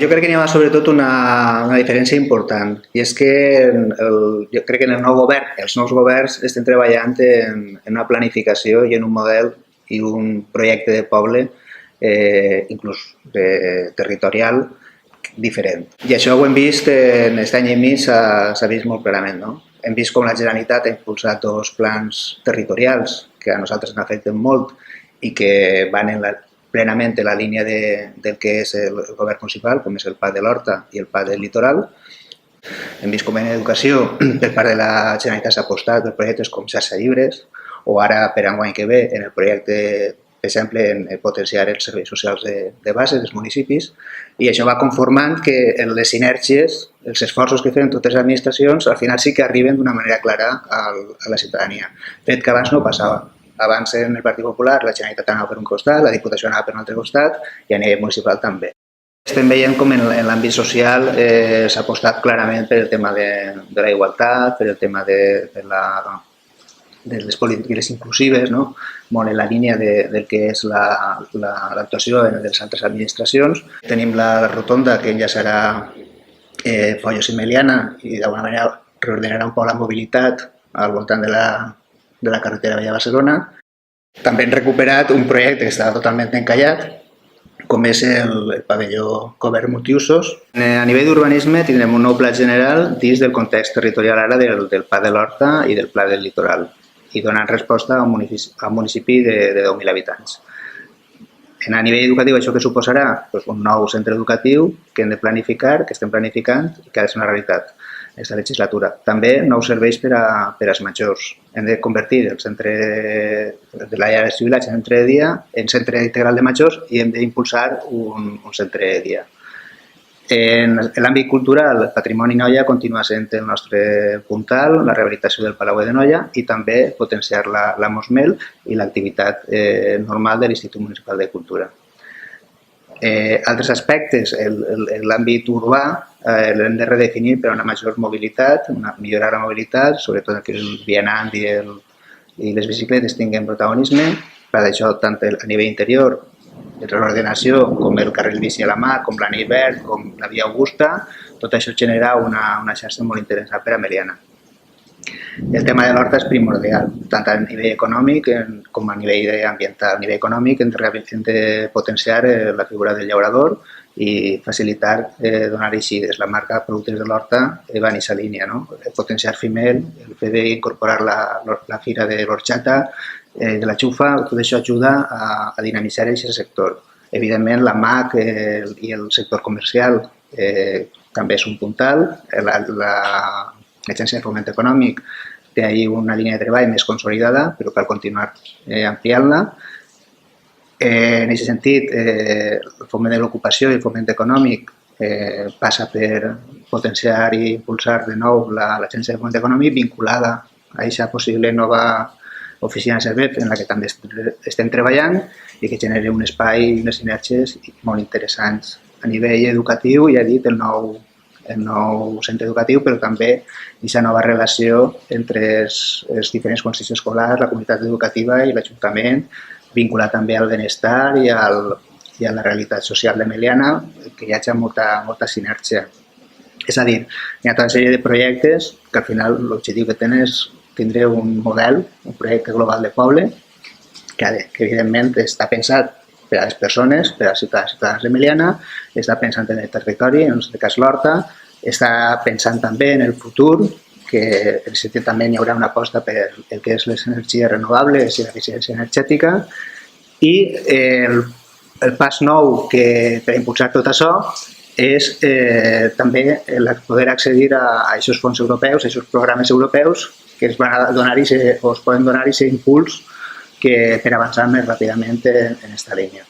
Jo crec que n'hi ha sobretot una diferència important, i és que jo crec que en el nou govern, els nous governs estem treballant en una planificació i en un model i un projecte de poble, inclús territorial, diferent. I això ho hem vist en aquest any i mig, s'ha vist molt clarament, no? Hem vist com la Generalitat ha impulsat 2 plans territorials que a nosaltres ens afecten molt i que van plenament en la línia del que és el govern municipal, com és el PAC de l'Horta i el PAC del Litoral. Hem vist com en educació, per part de la Generalitat s'ha apostat per projectes com xarxa llibres, o ara per enguany que ve en el projecte, per exemple, en potenciar els serveis socials de base dels municipis, i això va conformant que les sinergies, els esforços que fem totes les administracions, al final sí que arriben d'una manera clara a la ciutadania. Fet que abans no passava. Abans en el Partit Popular la Generalitat anava per un costat, la Diputació anava per un altre costat i a nivell municipal també. Estem veient com en l'àmbit social s'ha apostat clarament per el tema de la igualtat, per el tema de les polítiques inclusives, no? Molt en la línia del que és l'actuació de les altres administracions. Tenim la rotonda que enllaçarà Foios i Meliana i d'alguna manera reordenarà un poc la mobilitat al voltant de la carretera Vella-Barcelona. També hem recuperat un projecte que estava totalment encallat, com és el pavelló cobert multiusos. A nivell d'urbanisme tindrem un nou pla general dins del context territorial ara del PAC de l'Horta i del Pla del Litoral, i donant resposta a un municipi de 10.000 habitants. A nivell educatiu, això què suposarà? Un nou centre educatiu que hem de planificar, que estem planificant i que ha de ser una realitat aquesta legislatura. També nous serveis per als majors. Hem de convertir el centre de la llar de jubilats en centre de dia, en centre integral de majors, i hem d'impulsar un centre de dia. En l'àmbit cultural, el patrimoni Noia continua sent el nostre puntal, la rehabilitació del Palau de Noia i també potenciar la Mosmel i l'activitat normal de l'Institut Municipal de Cultura. Altres aspectes, l'àmbit urbà l'hem de redefinir per a una major mobilitat, millorar la mobilitat, sobretot que el vianant i les bicicletes tinguin protagonisme. Per això, tant a nivell interior, de reordenació, com el carril bici a la mà, com l'anell verd, com la via Augusta, tot això genera una xarxa molt interessant per a Meliana. El tema de l'horta és primordial, tant a nivell econòmic com a nivell ambiental. A nivell econòmic hem de potenciar la figura del llaurador i facilitar donar eixides. La marca Productes de l'Horta va en aquesta línia, no? Potenciar FIMEL, el fet d'incorporar la fira de l'orxata, de la xufa, tot això ajuda a dinamitzar aquest sector. Evidentment, la MAC i el sector comercial també és un puntal. L'Agència de Foment Econòmic té ahí una línia de treball més consolidada, però cal continuar ampliant-la. En aquest sentit, el foment de l'ocupació i el foment econòmic passa per potenciar i impulsar de nou l'Agència de Foment Econòmic vinculada a aquesta possible nova oficina de serveis en la que també estem treballant i que genera un espai i unes sinergies molt interessants a nivell educatiu, ja he dit, el nou centre educatiu, però també aquesta nova relació entre els diferents consells escolars, la comunitat educativa i l'Ajuntament, vinculat també al benestar i a la realitat social de Meliana, que hi hagi molta sinergia. És a dir, hi ha tota una sèrie de projectes que al final l'objectiu que tenen és tindre un model, un projecte global de poble, que evidentment està pensat per a les persones, per als ciutadans de Meliana, està pensant en el territori, en el cas l'Horta, està pensant també en el futur, que en aquest sentit també hi haurà una aposta per el que és les energies renovables i l'eficiència energètica, i el pas nou per impulsar tot això és també poder accedir a aquests fons europeus, a aquests programes europeus que ens van donar o es poden donar aquest impuls per avançar més ràpidament en aquesta línia.